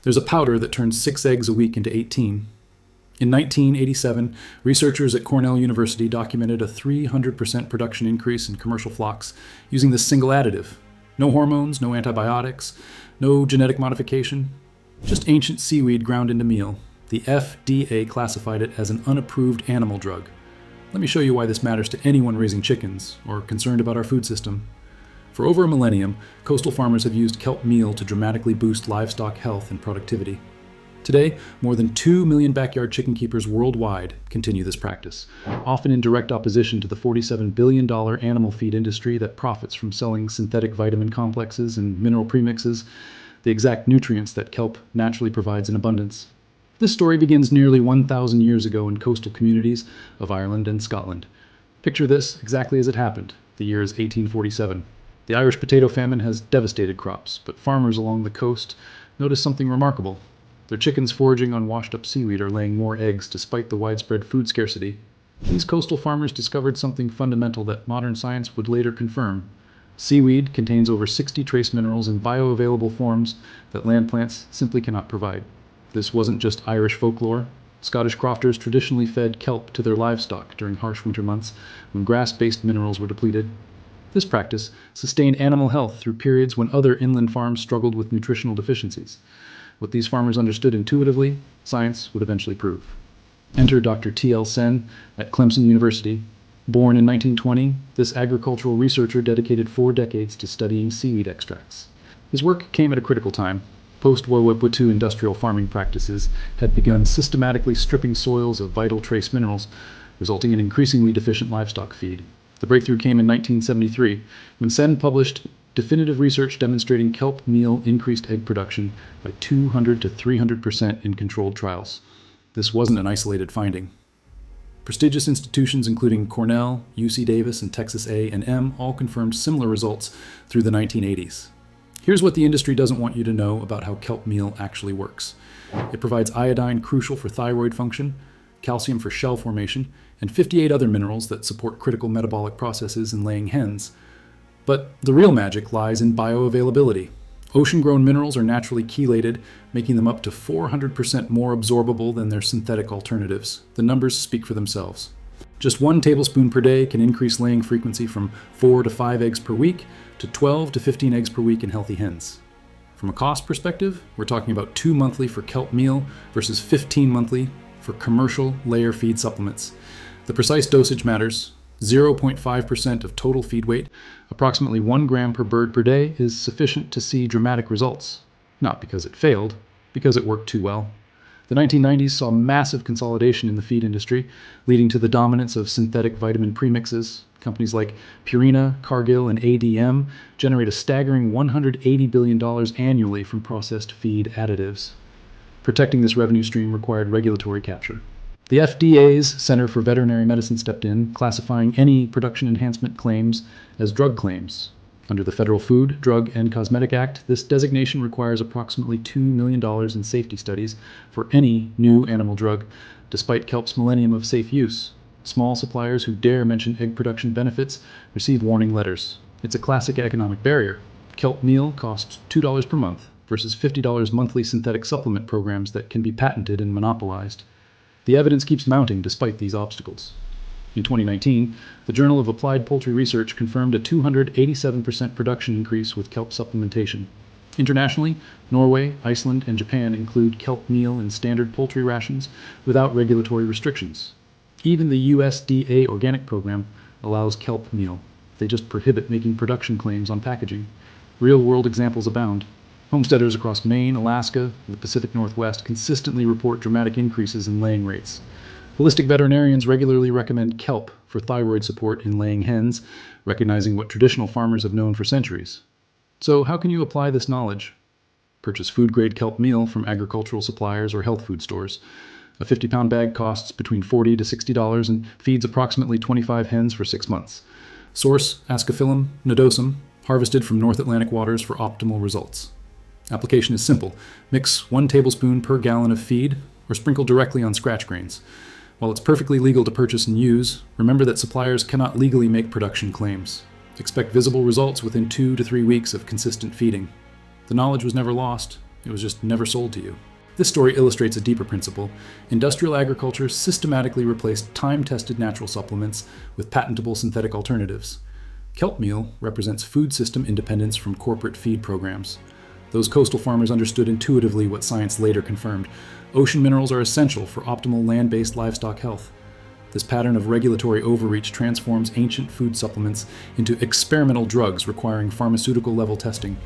There's a powder that turns 6 eggs a week into 18. In 1987, researchers at Cornell University documented a 300% production increase in commercial flocks using this single additive. No hormones, no antibiotics, no genetic modification, just ancient seaweed ground into meal. The FDA classified it as an unapproved animal drug. Let me show you why this matters to anyone raising chickens or concerned about our food system. For over a millennium, coastal farmers have used kelp meal to dramatically boost livestock health and productivity. Today, more than 2 million backyard chicken keepers worldwide continue this practice, often in direct opposition to the $47 billion animal feed industry that profits from selling synthetic vitamin complexes and mineral premixes, the exact nutrients that kelp naturally provides in abundance. This story begins nearly 1,000 years ago in coastal communities of Ireland and Scotland. Picture this exactly as it happened. The year is 1847. The Irish potato famine has devastated crops, but farmers along the coast notice something remarkable. Their chickens foraging on washed-up seaweed are laying more eggs despite the widespread food scarcity. These coastal farmers discovered something fundamental that modern science would later confirm. Seaweed contains over 60 trace minerals in bioavailable forms that land plants simply cannot provide. This wasn't just Irish folklore. Scottish crofters traditionally fed kelp to their livestock during harsh winter months when grass-based minerals were depleted. This practice sustained animal health through periods when other inland farms struggled with nutritional deficiencies. What these farmers understood intuitively, science would eventually prove. Enter Dr. T.L. Sen at Clemson University. Born in 1920, this agricultural researcher dedicated 4 decades to studying seaweed extracts. His work came at a critical time. Post-World War II industrial farming practices had begun systematically stripping soils of vital trace minerals, resulting in increasingly deficient livestock feed. The breakthrough came in 1973, when Sen published definitive research demonstrating kelp meal increased egg production by 200 to 300% in controlled trials. This wasn't an isolated finding. Prestigious institutions including Cornell, UC Davis, and Texas A&M all confirmed similar results through the 1980s. Here's what the industry doesn't want you to know about how kelp meal actually works. It provides iodine crucial for thyroid function, calcium for shell formation, and 58 other minerals that support critical metabolic processes in laying hens. But the real magic lies in bioavailability. Ocean-grown minerals are naturally chelated, making them up to 400% more absorbable than their synthetic alternatives. The numbers speak for themselves. Just 1 tablespoon per day can increase laying frequency from 4 to 5 eggs per week to 12 to 15 eggs per week in healthy hens. From a cost perspective, we're talking about 2 monthly for kelp meal versus 15 monthly for commercial layer feed supplements. The precise dosage matters. 0.5% of total feed weight, approximately 1 gram per bird per day, is sufficient to see dramatic results. Not because it failed, because it worked too well. The 1990s saw massive consolidation in the feed industry, leading to the dominance of synthetic vitamin premixes. Companies like Purina, Cargill, and ADM generate a staggering $180 billion annually from processed feed additives. Protecting this revenue stream required regulatory capture. The FDA's Center for Veterinary Medicine stepped in, classifying any production enhancement claims as drug claims. Under the Federal Food, Drug, and Cosmetic Act, this designation requires approximately $2 million in safety studies for any new animal drug, despite kelp's millennium of safe use. Small suppliers who dare mention egg production benefits receive warning letters. It's a classic economic barrier. Kelp meal costs $2 per month versus $50 monthly synthetic supplement programs that can be patented and monopolized. The evidence keeps mounting despite these obstacles. In 2019, the Journal of Applied Poultry Research confirmed a 287% production increase with kelp supplementation. Internationally, Norway, Iceland, and Japan include kelp meal in standard poultry rations without regulatory restrictions. Even the USDA organic program allows kelp meal. They just prohibit making production claims on packaging. Real-world examples abound. Homesteaders across Maine, Alaska, and the Pacific Northwest consistently report dramatic increases in laying rates. Holistic veterinarians regularly recommend kelp for thyroid support in laying hens, recognizing what traditional farmers have known for centuries. So how can you apply this knowledge? Purchase food-grade kelp meal from agricultural suppliers or health food stores. A 50-pound bag costs between $40 to $60 and feeds approximately 25 hens for 6 months. Source: Ascophyllum nodosum, harvested from North Atlantic waters for optimal results. Application is simple. Mix 1 tablespoon per gallon of feed or sprinkle directly on scratch grains. While it's perfectly legal to purchase and use, remember that suppliers cannot legally make production claims. Expect visible results within 2 to 3 weeks of consistent feeding. The knowledge was never lost, It was just never sold to you. This story illustrates a deeper principle. Industrial agriculture systematically replaced time-tested natural supplements with patentable synthetic alternatives. Kelp meal represents food system independence from corporate feed programs. Those coastal farmers understood intuitively what science later confirmed. Ocean minerals are essential for optimal land-based livestock health. This pattern of regulatory overreach transforms ancient food supplements into experimental drugs requiring pharmaceutical-level testing.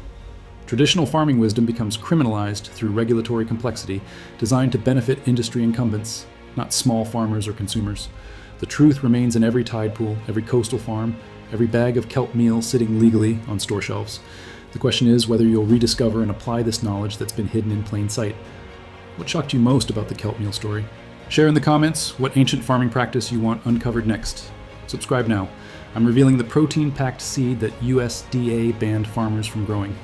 Traditional farming wisdom becomes criminalized through regulatory complexity designed to benefit industry incumbents, not small farmers or consumers. The truth remains in every tide pool, every coastal farm, every bag of kelp meal sitting legally on store shelves. The question is whether you'll rediscover and apply this knowledge that's been hidden in plain sight. What shocked you most about the kelp meal story? Share in the comments what ancient farming practice you want uncovered next. Subscribe now. I'm revealing the protein-packed seed that USDA banned farmers from growing.